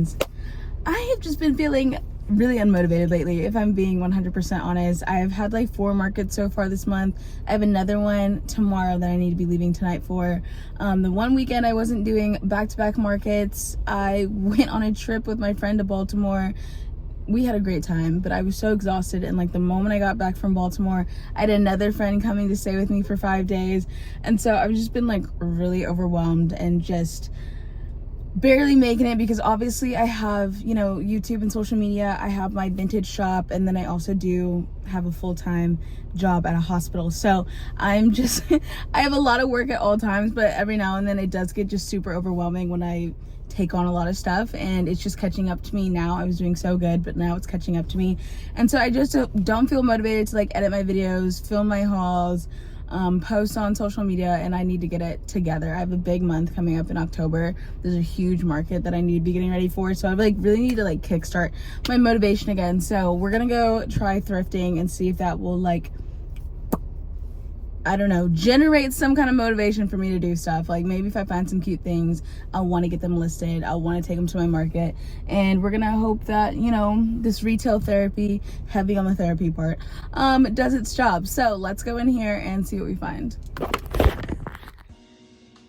friends. I have just been feeling really unmotivated lately, if I'm being 100% honest. I've had like 4 markets so far this month. I have another one tomorrow that I need to be leaving tonight for. The one weekend I wasn't doing back-to-back markets. I went on a trip with my friend to Baltimore. We had a great time, but I was so exhausted, and like the moment I got back from Baltimore, I had another friend coming to stay with me for 5 days, and so I've just been like really overwhelmed and just barely making it, because obviously I have, you know, YouTube and social media. I have my vintage shop, and then I also do have a full-time job at a hospital. So I'm just I have a lot of work at all times, but every now and then it does get just super overwhelming when I take on a lot of stuff, and it's just catching up to me now. I was doing so good, but now it's catching up to me, and so I just don't feel motivated to like edit my videos, film my hauls, post on social media, and I need to get it together. I have a big month coming up in October. There's a huge market that I need to be getting ready for, so I like really need to like kickstart my motivation again. So we're gonna go try thrifting and see if that will, like, I don't know, generate some kind of motivation for me to do stuff. Like maybe if I find some cute things, I'll want to get them listed. I'll want to take them to my market, and we're gonna hope that, you know, this retail therapy, heavy on the therapy part, does its job. So let's go in here and see what we find.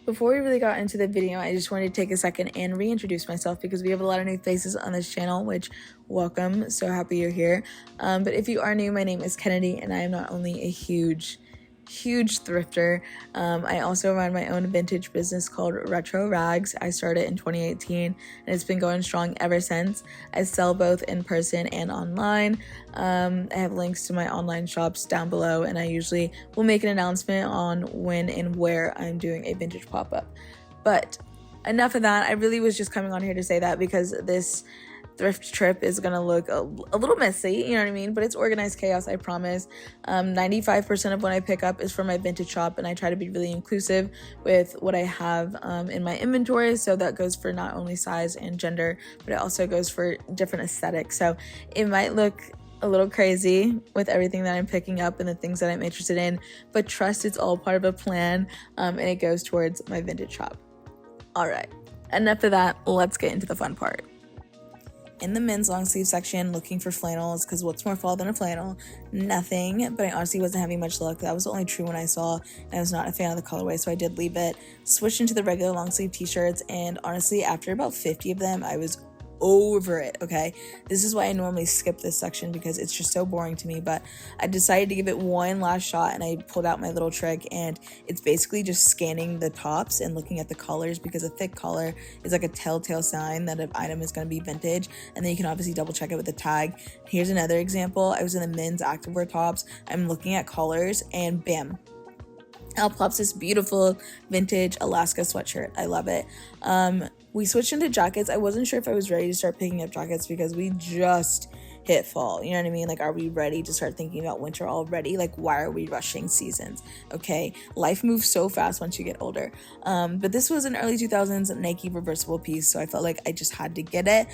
Before we really got into the video, I just wanted to take a second and reintroduce myself, because we have a lot of new faces on this channel, which, welcome, so happy you're here. But if you are new, my name is Kennedy, and I am not only a huge thrifter, I also run my own vintage business called Retro Rags. I started in 2018, and it's been going strong ever since. I sell both in person and online. I have links to my online shops down below, and I usually will make an announcement on when and where I'm doing a vintage pop-up. But enough of that. I really was just coming on here to say that because this thrift trip is gonna look a little messy, you know what I mean, but it's organized chaos, I promise. 95% of what I pick up is from my vintage shop, and I try to be really inclusive with what I have in my inventory. So that goes for not only size and gender, but it also goes for different aesthetics. So it might look a little crazy with everything that I'm picking up and the things that I'm interested in, but trust, it's all part of a plan, and it goes towards my vintage shop. All right, enough of that, let's get into the fun part. In the men's long sleeve section, looking for flannels, because what's more fall than a flannel? Nothing. But I honestly wasn't having much luck. That was the only true one I saw, and I was not a fan of the colorway, so I did leave it. Switched into the regular long sleeve t-shirts, and honestly, after about 50 of them, I was over it. Okay, this is why I normally skip this section, because it's just so boring to me, but I decided to give it one last shot, and I pulled out my little trick, and it's basically just scanning the tops and looking at the colors, because a thick color is like a telltale sign that an item is going to be vintage, and then you can obviously double check it with the tag. Here's another example. I was in the men's activewear tops. I'm looking at colors, and bam, out pops this beautiful vintage Alaska sweatshirt. I love it. We switched into jackets. I wasn't sure if I was ready to start picking up jackets, because we just hit fall, you know what I mean? Like, are we ready to start thinking about winter already? Like, why are we rushing seasons? Okay, life moves so fast once you get older. But this was an early 2000s Nike reversible piece, so I felt like I just had to get it.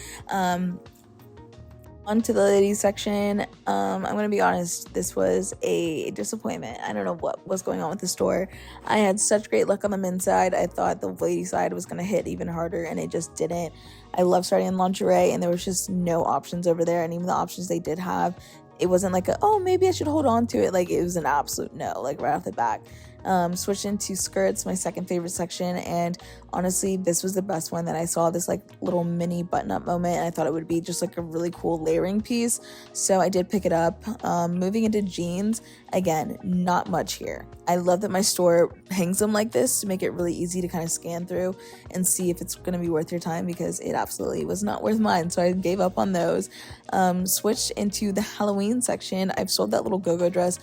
On to the ladies section. I'm gonna be honest, this was a disappointment. I don't know what was going on with the store. I had such great luck on the men's side. I thought the ladies side was gonna hit even harder, and it just didn't. I love starting in lingerie, and there was just no options over there, and even the options they did have, it wasn't like oh, maybe I should hold on to it. Like, it was an absolute no, like right off the bat. Switched into skirts, my second favorite section, and honestly, this was the best one that I saw. This like little mini button-up moment, and I thought it would be just like a really cool layering piece, so I did pick it up. Moving into jeans, again, not much here. I love that my store hangs them like this to make it really easy to kind of scan through and see if it's going to be worth your time, because it absolutely was not worth mine, so I gave up on those. Switched into the Halloween section. I've sold that little go-go dress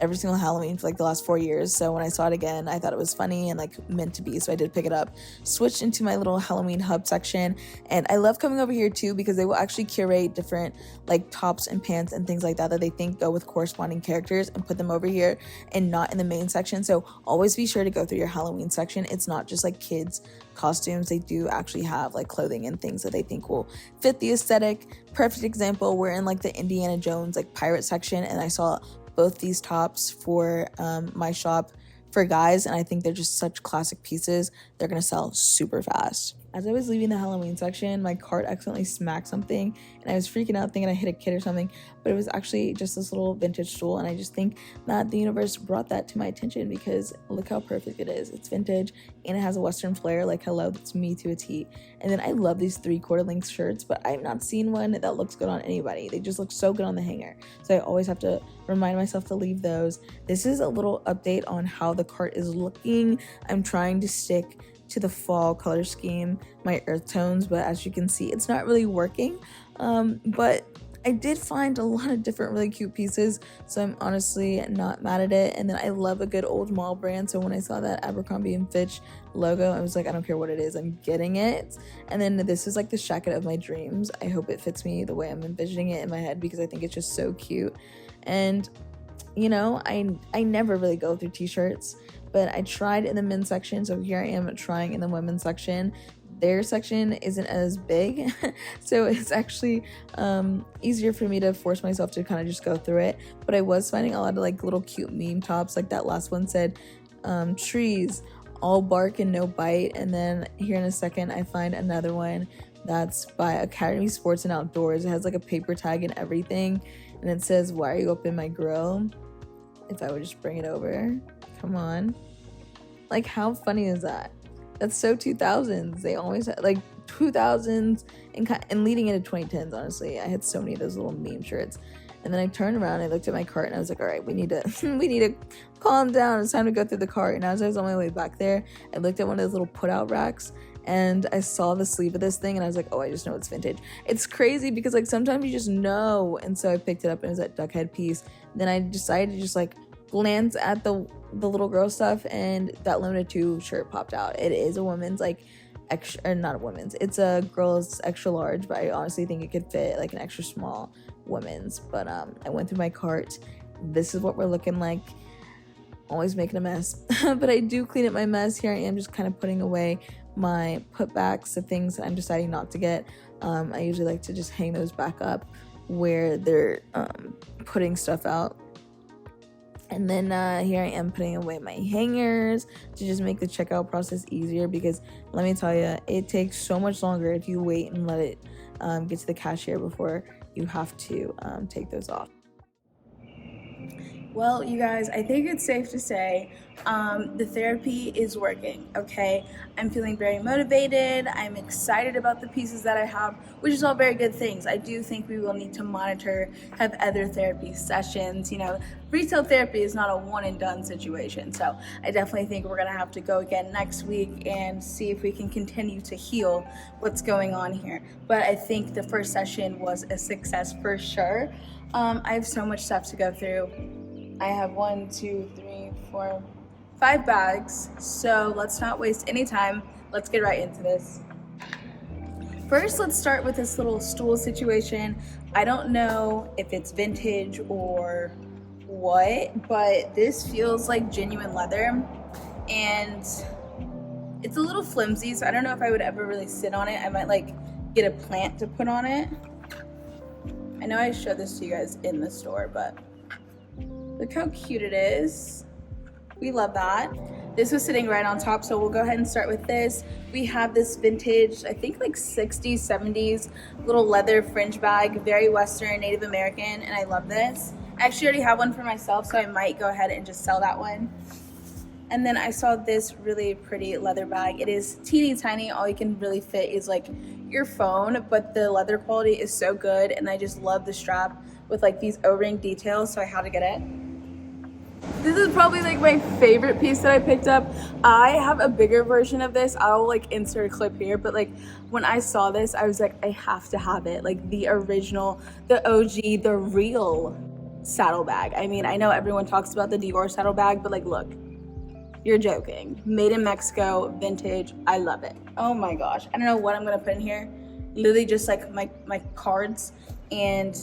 every single Halloween for like the last 4 years, so when I saw it again, I thought it was funny and like meant to be, so I did pick it up. Switched into my little Halloween hub section, and I love coming over here too, because they will actually curate different like tops and pants and things like that they think go with corresponding characters, and put them over here and not in the main section. So always be sure to go through your Halloween section. It's not just like kids costumes. They do actually have like clothing and things that they think will fit the aesthetic. Perfect example, we're in like the Indiana Jones like pirate section, and I saw both these tops for my shop for guys, and I think they're just such classic pieces. They're gonna sell super fast. as I was leaving the Halloween section, my cart accidentally smacked something, and I was freaking out thinking I hit a kid or something, but it was actually just this little vintage stool. And I just think that the universe brought that to my attention because look how perfect it is. It's vintage and it has a Western flair. Like, hello, that's me to a T. And then I love these 3/4 length shirts, but I've not seen one that looks good on anybody. They just look so good on the hanger, so I always have to remind myself to leave those. This is a little update on how the cart is looking. I'm trying to stick to the fall color scheme, my earth tones, but as you can see, it's not really working. But I did find a lot of different really cute pieces, so I'm honestly not mad at it. And then I love a good old mall brand, so when I saw that Abercrombie & Fitch logo, I was like, I don't care what it is, I'm getting it. And then this is like the jacket of my dreams. I hope it fits me the way I'm envisioning it in my head because I think it's just so cute. And you know, I never really go through t-shirts, but I tried in the men's section, so here I am trying in the women's section. Their section isn't as big, so it's actually easier for me to force myself to kind of just go through it. But I was finding a lot of like little cute meme tops, like that last one said trees all bark and no bite. And then here in a second I find another one that's by Academy Sports and Outdoors. It has like a paper tag and everything, and it says, why are you up in my grill? If I would just bring it over, come on, like how funny is that? That's so 2000s. They always had like 2000s and leading into 2010s. Honestly, I had so many of those little meme shirts. And then I turned around, I looked at my cart, and I was like, all right, we need to we need to calm down. It's time to go through the cart. And as I was on my way back there, I looked at one of those little put out racks, and I saw the sleeve of this thing, and I was like, oh, I just know it's vintage. It's crazy because like sometimes you just know. And so I picked it up, and it was that duck head piece. Then I decided to just like glance at the little girl stuff, and that limited 2 shirt popped out. It is a woman's like extra, or not a women's, it's a girl's extra large, but I honestly think it could fit like an extra small women's. But I went through my cart. This is what we're looking like. Always making a mess but I do clean up my mess. Here I am just kind of putting away my putbacks of things that I'm deciding not to get. I usually like to just hang those back up where they're putting stuff out. And then here I am putting away my hangers to just make the checkout process easier, because let me tell you, it takes so much longer if you wait and let it get to the cashier before you have to take those off. Well, you guys, I think it's safe to say the therapy is working, okay? I'm feeling very motivated. I'm excited about the pieces that I have, which is all very good things. I do think we will need to monitor, have other therapy sessions. You know, retail therapy is not a one and done situation. So I definitely think we're gonna have to go again next week and see if we can continue to heal what's going on here. But I think the first session was a success for sure. I have so much stuff to go through. I have 1, 2, 3, 4, 5 bags, so let's not waste any time. Let's get right into this. First, let's start with this little stool situation. I don't know if it's vintage or what, but this feels like genuine leather, and it's a little flimsy, so I don't know if I would ever really sit on it. I might like get a plant to put on it. I know I showed this to you guys in the store, but look how cute it is. We love that. This was sitting right on top, so we'll go ahead and start with this. We have this vintage, I think like 60s, 70s, little leather fringe bag, very Western, Native American, and I love this. I actually already have one for myself, so I might go ahead and just sell that one. And then I saw this really pretty leather bag. It is teeny tiny. All you can really fit is like your phone, but the leather quality is so good, and I just love the strap with like these O-ring details, so I had to get it. This is probably like my favorite piece that I picked up. I have a bigger version of this. I'll like insert a clip here, but like when I saw this, I was like, I have to have it. Like the original, the OG, the real saddlebag. I mean, I know everyone talks about the Dior saddlebag, but like, look, you're joking. Made in Mexico, vintage. I love it. Oh my gosh. I don't know what I'm gonna put in here. Literally just like my cards and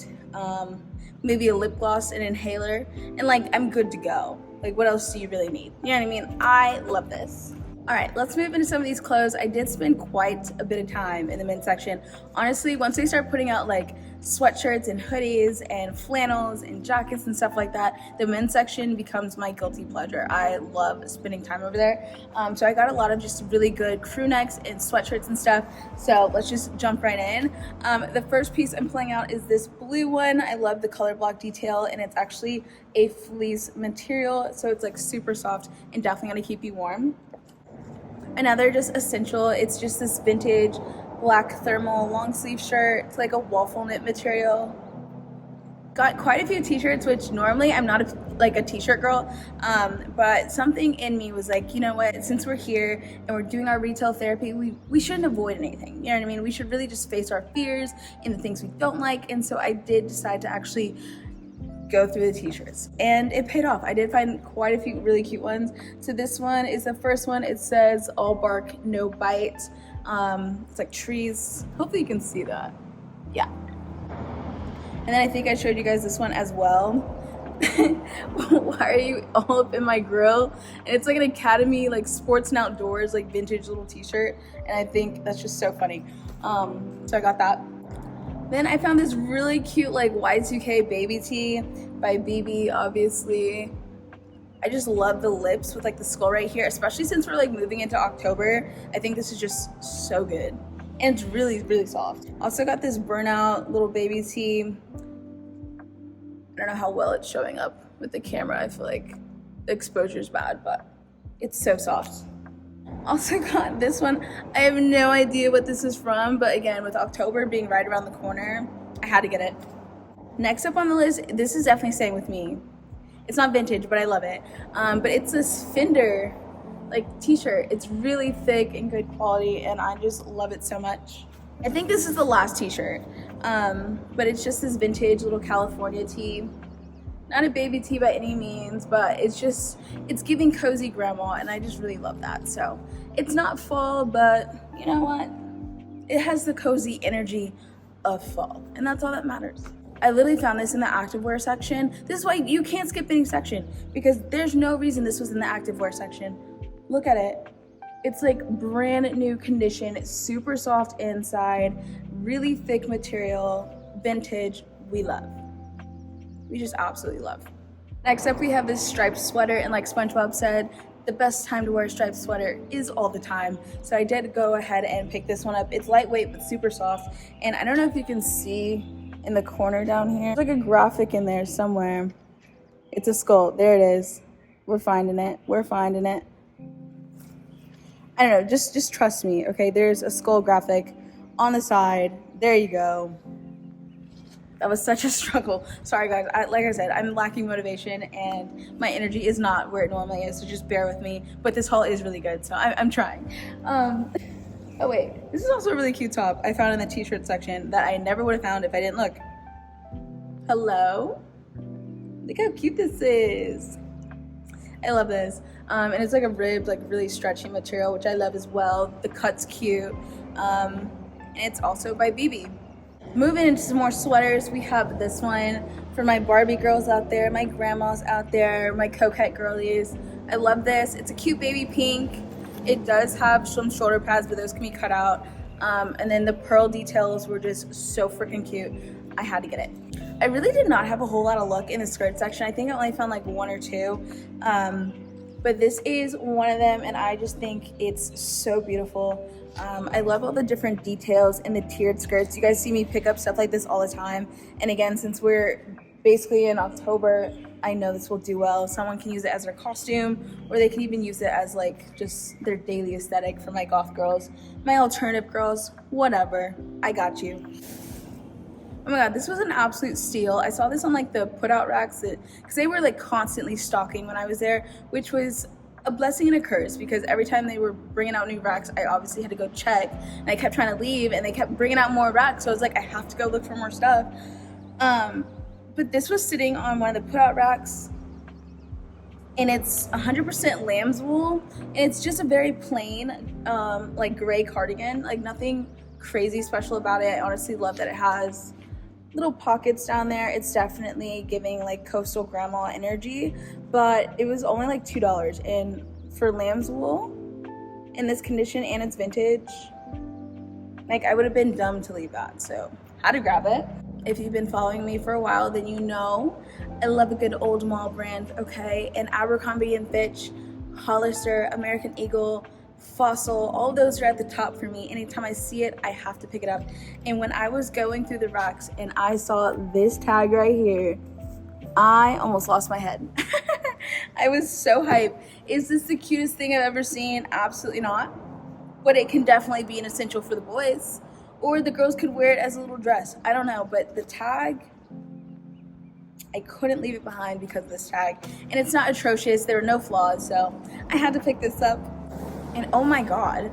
maybe a lip gloss, an inhaler, and like I'm good to go. Like what else do you really need? You know what I mean? I love this. All right, let's move into some of these clothes. I did spend quite a bit of time in the men's section. Honestly, once they start putting out like sweatshirts and hoodies and flannels and jackets and stuff like that, the men's section becomes my guilty pleasure. I love spending time over there. So I got a lot of just really good crew necks and sweatshirts and stuff. So let's just jump right in. The first piece I'm pulling out is this blue one. I love the color block detail, and it's actually a fleece material. So it's like super soft and definitely gonna keep you warm. Another just essential, it's just this vintage black thermal long sleeve shirt. It's like a waffle knit material. Got quite a few t-shirts, which normally I'm not a t-shirt girl, but something in me was like, you know what, since we're here and we're doing our retail therapy, we shouldn't avoid anything, you know what I mean? We should really just face our fears and the things we don't like. And so I did decide to actually go through the t-shirts, and it paid off. I did find quite a few really cute ones. So this one is the first one. It says all bark, no bite. It's like trees. Hopefully you can see that. Yeah. And then I think I showed you guys this one as well. Why are you all up in my grill? And it's like an Academy, like sports and outdoors, like vintage little t-shirt. And I think that's just so funny. So I got that. Then I found this really cute like Y2K baby tee by BB, obviously. I just love the lips with like the skull right here, especially since we're like moving into October. I think this is just so good. And it's really, really soft. Also got this burnout little baby tee. I don't know how well it's showing up with the camera. I feel like the exposure is bad, but it's so soft. Also got this one. I have no idea what this is from, but again, with October being right around the corner, I had to get it. Next up on the list, this is definitely staying with me. It's not vintage, but I love it. But it's this Fender like t-shirt. It's really thick and good quality, and I just love it so much. I think this is the last t-shirt, but it's just this vintage little California tee. Not a baby tee by any means, but it's giving cozy grandma, and I just really love that. So it's not fall, but you know what? It has the cozy energy of fall, and that's all that matters. I literally found this in the activewear section. This is why you can't skip any section, because there's no reason this was in the activewear section. Look at it. It's like brand new condition. It's super soft inside, really thick material, vintage. We love. We just absolutely love. Next up, we have this striped sweater, and like SpongeBob said, the best time to wear a striped sweater is all the time. So I did go ahead and pick this one up. It's lightweight but super soft, and I don't know if you can see in the corner down here, there's like a graphic in there somewhere. It's a skull. There it is. We're finding it. We're finding it. I don't know, just trust me, okay? There's a skull graphic on the side. There you go. That was such a struggle. Sorry guys, like I said, I'm lacking motivation and my energy is not where it normally is, so just bear with me. But this haul is really good, so I'm trying. Oh wait, this is also a really cute top I found in the t-shirt section that I never would have found if I didn't look. Hello? Look how cute this is. I love this. And it's like a ribbed, like really stretchy material, which I love as well. The cut's cute. And it's also by BB. Moving into some more sweaters, we have this one for my Barbie girls out there, my grandmas out there, my coquette girlies. I love this. It's a cute baby pink. It does have some shoulder pads, but those can be cut out. And then the pearl details were just so freaking cute. I had to get it. I really did not have a whole lot of luck in the skirt section. I think I only found like one or two. But this is one of them, and I just think it's so beautiful. I love all the different details in the tiered skirts. You guys see me pick up stuff like this all the time. And again, since we're basically in October, I know this will do well. Someone can use it as their costume, or they can even use it as like just their daily aesthetic for my goth girls, my alternative girls, whatever. I got you. Oh my god, this was an absolute steal. I saw this on like the put out racks because they were like constantly stocking when I was there, which was a blessing and a curse because every time they were bringing out new racks, I obviously had to go check, and I kept trying to leave and they kept bringing out more racks, so I was like, I have to go look for more stuff. But this was sitting on one of the put out racks, and it's 100% lamb's wool, and it's just a very plain like gray cardigan, like nothing crazy special about it. I honestly love that it has little pockets down there. It's definitely giving like coastal grandma energy, but it was only like $2, and for lamb's wool, in this condition and it's vintage. Like, I would have been dumb to leave that, so had to grab it. If you've been following me for a while, then you know I love a good old mall brand, okay? And Abercrombie & Fitch, Hollister, American Eagle, Fossil, all those are at the top for me. Anytime I see it, I have to pick it up. And when I was going through the racks and I saw this tag right here, I almost lost my head. I was so hyped. Is this the cutest thing I've ever seen? Absolutely not. But it can definitely be an essential for the boys. Or the girls could wear it as a little dress. I don't know, but the tag, I couldn't leave it behind because of this tag. And it's not atrocious, there are no flaws, so I had to pick this up. And oh my God,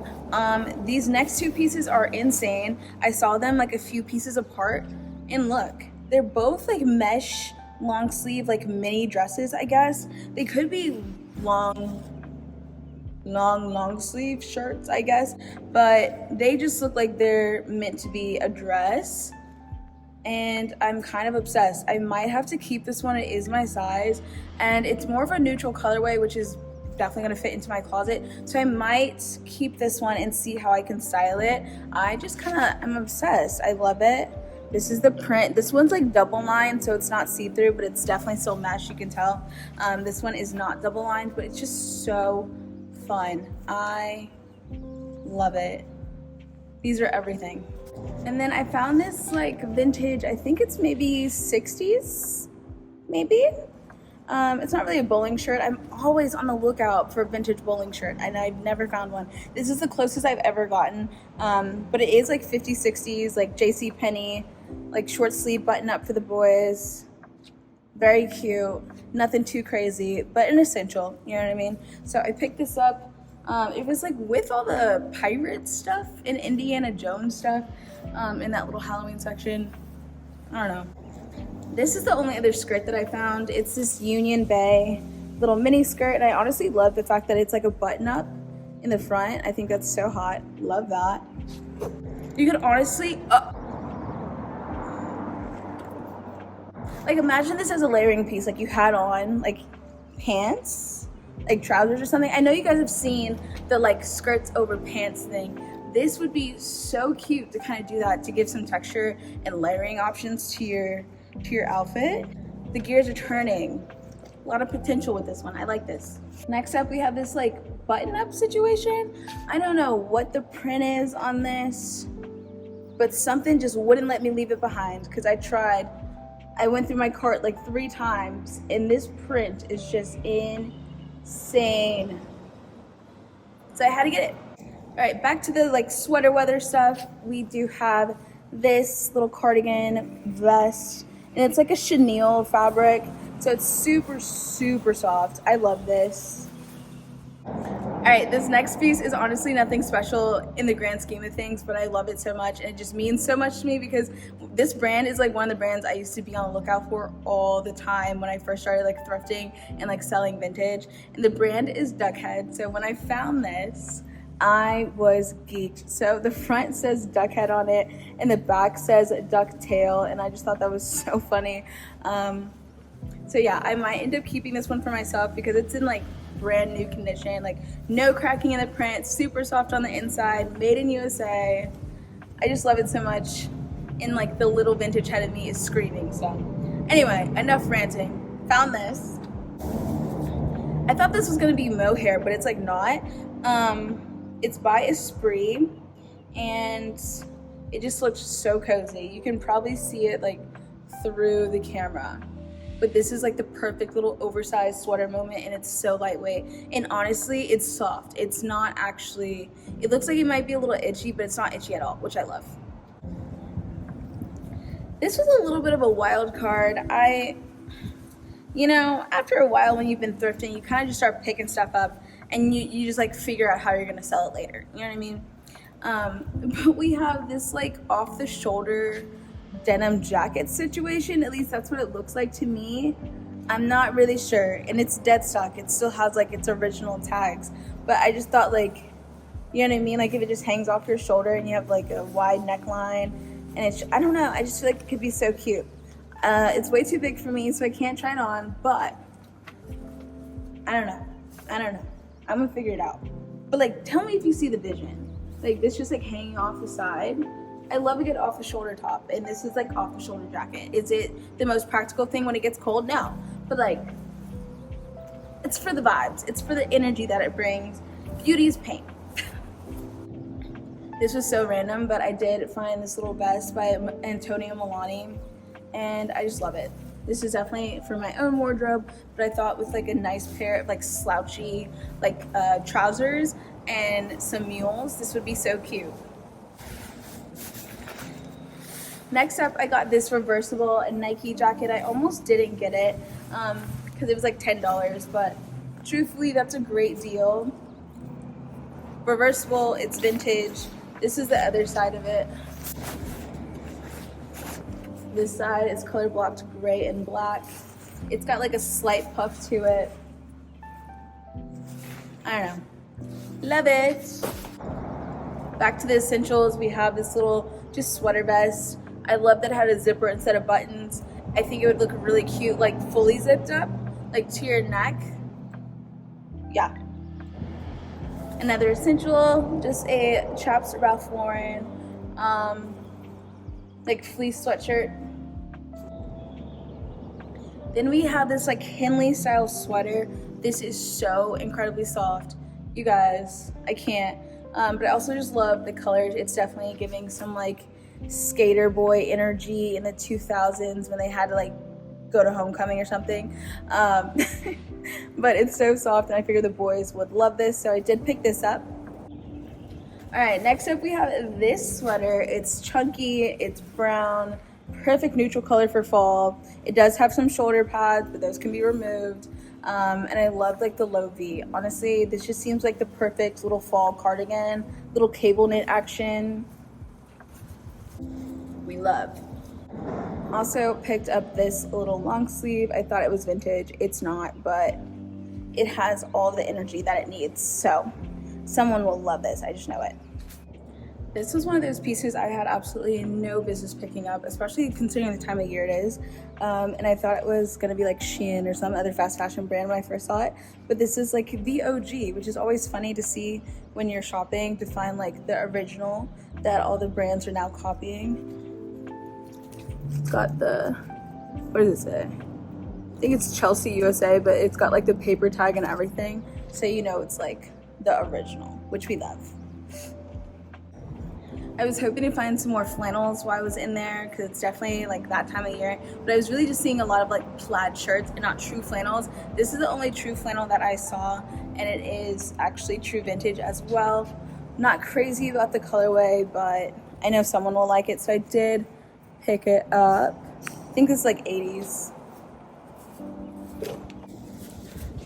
these next two pieces are insane. I saw them like a few pieces apart, and look, they're both like mesh, long sleeve, like mini dresses, I guess. They could be long sleeve shirts, I guess, but they just look like they're meant to be a dress, and I'm kind of obsessed. I might have to keep this one. It is my size, and it's more of a neutral colorway, which is definitely gonna fit into my closet, so I might keep this one and see how I can style it. I'm obsessed. I love it. This is the print. This one's like double lined, so it's not see-through, but it's definitely still mesh, you can tell. This one is not double lined, but it's just so fun. I love it. These are everything. And then I found this like vintage, I think it's maybe 60s, maybe. It's not really a bowling shirt. I'm always on the lookout for a vintage bowling shirt, and I've never found one. This is the closest I've ever gotten, but it is like 50s, 60s, like JCPenney, like short sleeve button up for the boys. Very cute, nothing too crazy, but an essential, you know what I mean? So I picked this up. It was like with all the pirate stuff and Indiana Jones stuff in that little Halloween section. I don't know. This is the only other skirt that I found. It's this Union Bay little mini skirt, and I honestly love the fact that it's like a button up in the front. I think that's so hot. Love that. You could honestly, like imagine this as a layering piece, like you had on like pants, like trousers or something. I know you guys have seen the like skirts over pants thing. This would be so cute to kind of do that, to give some texture and layering options to your outfit. The gears are turning. A lot of potential with this one. I like this. Next up, we have this like button-up situation. I don't know what the print is on this, but something just wouldn't let me leave it behind, because I tried. I went through my cart like 3 times, and this print is just insane. So I had to get it. All right, back to the like sweater weather stuff. We do have this little cardigan vest, and it's like a chenille fabric, so it's super, super soft. I love this. All right, this next piece is honestly nothing special in the grand scheme of things, but I love it so much, and it just means so much to me because this brand is like one of the brands I used to be on the lookout for all the time when I first started like thrifting and like selling vintage, and the brand is Duckhead. So when I found this, I was geeked. So the front says Duckhead on it, and the back says Ducktail, and I just thought that was so funny. So yeah, I might end up keeping this one for myself because it's in like brand new condition, like no cracking in the print, super soft on the inside, made in USA. I just love it so much, and like the little vintage head of me is screaming. So anyway, enough ranting. Found this. I thought this was gonna be mohair, but it's like not. It's by Esprit, and it just looks so cozy. You can probably see it like through the camera, but this is like the perfect little oversized sweater moment, and it's so lightweight, and honestly it's soft. It's not actually, it looks like it might be a little itchy, but it's not itchy at all, which I love. This was a little bit of a wild card. You know, after a while when you've been thrifting, you kind of just start picking stuff up, and you just like figure out how you're gonna sell it later, you know what I mean? But we have this like off the shoulder denim jacket situation. At least that's what it looks like to me. I'm not really sure, and it's dead stock. It still has like its original tags, but I just thought, like, you know what I mean, like if it just hangs off your shoulder and you have like a wide neckline, and it's, I don't know, I just feel like it could be so cute. It's way too big for me, so I can't try it on, but I don't know, I'm gonna figure it out. But like, tell me if you see the vision. Like this just like hanging off the side. I love a good off the shoulder top, and this is like off the shoulder jacket. Is it the most practical thing when it gets cold? No, but like, it's for the vibes. It's for the energy that it brings. Beauty is pain. This was so random, but I did find this little vest by Antonio Milani, and I just love it. This is definitely for my own wardrobe, but I thought with like a nice pair of like slouchy like trousers and some mules, this would be so cute. Next up, I got this reversible Nike jacket. I almost didn't get it because it was like $10, but truthfully, that's a great deal. Reversible, it's vintage. This is the other side of it. This side is color blocked gray and black. It's got like a slight puff to it. I don't know. Love it. Back to the essentials, we have this little just sweater vest. I love that it had a zipper instead of buttons. I think it would look really cute, like fully zipped up, like to your neck. Yeah. Another essential, just a Chaps Ralph Lauren, like fleece sweatshirt. Then we have this like Henley style sweater. This is so incredibly soft. You guys, I can't. But I also just love the colors. It's definitely giving some like skater boy energy in the 2000s when they had to like go to homecoming or something. But it's so soft, and I figured the boys would love this, so I did pick this up. All right, next up we have this sweater. It's chunky, it's brown, perfect neutral color for fall. It does have some shoulder pads, but those can be removed. And I love like the low V. Honestly, this just seems like the perfect little fall cardigan, little cable knit action. We love. Also picked up this little long sleeve. I thought it was vintage. It's not, but it has all the energy that it needs. So someone will love this. I just know it. This was one of those pieces I had absolutely no business picking up, especially considering the time of year it is. And I thought it was gonna be like Shein or some other fast fashion brand when I first saw it. But this is like the OG, which is always funny to see when you're shopping, to find like the original that all the brands are now copying. It's got the, what does it say? I think it's Chelsea USA, but it's got like the paper tag and everything. So you know it's like the original, which we love. I was hoping to find some more flannels while I was in there, because it's definitely like that time of year. But I was really just seeing a lot of like plaid shirts and not true flannels. This is the only true flannel that I saw, and it is actually true vintage as well. Not crazy about the colorway, but I know someone will like it, so I did pick it up. I think it's like 80s.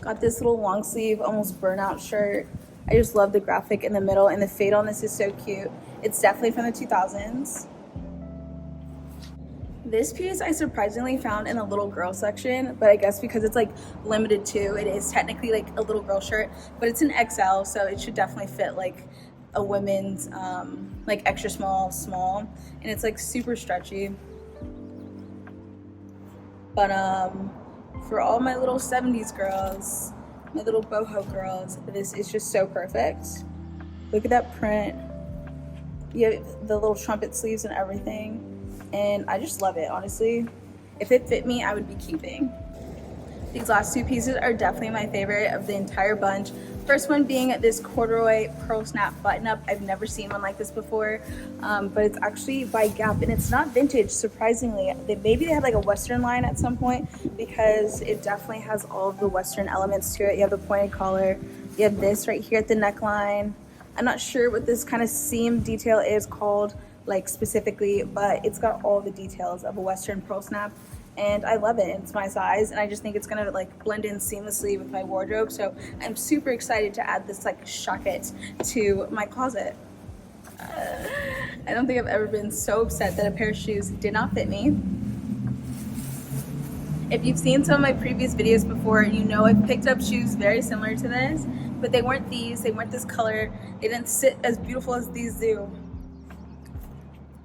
Got this little long sleeve, almost burnout shirt. I just love the graphic in the middle, and the fade on this is so cute. It's definitely from the 2000s. This piece I surprisingly found in the little girl section, but I guess because it's like limited to, it is technically like a little girl shirt, but it's an XL, so it should definitely fit like a women's like extra small, and it's like super stretchy. But for all my little 70s girls, my little boho girls, this is just so perfect. Look at that print. You have the little trumpet sleeves and everything, and I just love it, honestly. If it fit me, I would be keeping. These last two pieces are definitely my favorite of the entire bunch. First one being this corduroy pearl snap button up. I've never seen one like this before, but it's actually by Gap, and it's not vintage, surprisingly. Maybe they had like a Western line at some point, because it definitely has all of the Western elements to it. You have the pointed collar, you have this right here at the neckline. I'm not sure what this kind of seam detail is called, like specifically, but it's got all the details of a Western pearl snap, and I love it. It's my size, and I just think it's gonna like blend in seamlessly with my wardrobe. So I'm super excited to add this like jacket to my closet. I don't think I've ever been so upset that a pair of shoes did not fit me. If you've seen some of my previous videos before, you know I've picked up shoes very similar to this, but they weren't these, they weren't this color, they didn't sit as beautiful as these do,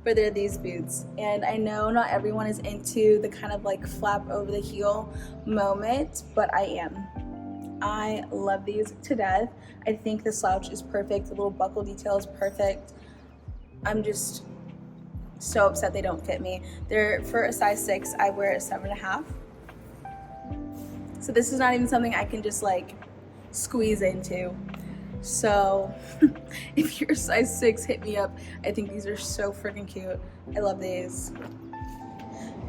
but they're these boots. And I know not everyone is into the kind of like flap over the heel moment, but I am. I love these to death. I think the slouch is perfect. The little buckle detail is perfect. I'm just so upset they don't fit me. They're for a size 6. I wear a 7.5. So this is not even something I can just like squeeze into. So if you're a size 6, hit me up. I think these are so freaking cute. I love these.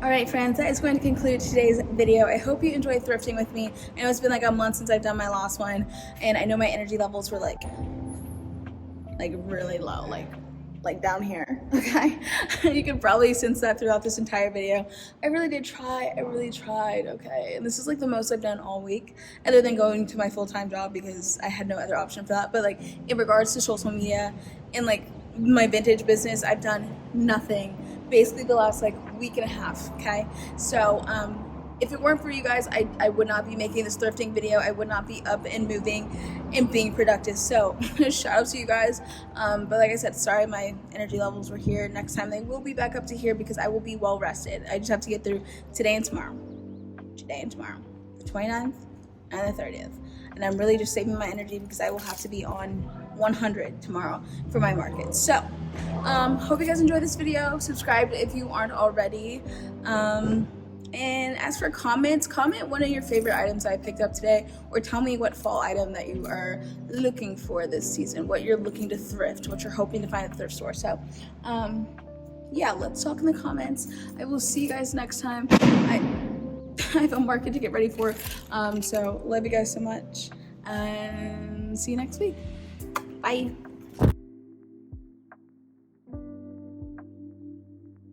All right, friends, that is going to conclude today's video. I hope you enjoyed thrifting with me. I know it's been like a month since I've done my last one, and I know my energy levels were like really low, like down here, okay? You could probably sense that throughout this entire video. I really did try, I really tried, okay? And this is like the most I've done all week, other than going to my full-time job because I had no other option for that. But like in regards to social media and like my vintage business, I've done nothing basically the last like week and a half, okay? So if it weren't for you guys, I would not be making this thrifting video. I would not be up and moving and being productive. So shout out to you guys. But like I said, sorry my energy levels were here. Next time they will be back up to here because I will be well rested. I just have to get through today and tomorrow. Today and tomorrow. The 29th and the 30th. And I'm really just saving my energy because I will have to be on 100 tomorrow for my market. So hope you guys enjoyed this video. Subscribe if you aren't already. And as for comments, comment one of your favorite items I picked up today, or tell me what fall item that you are looking for this season, what you're looking to thrift, what you're hoping to find at the thrift store. So yeah, let's talk in the comments. I will see you guys next time. I have a market to get ready for, so love you guys so much, and see you next week. Bye.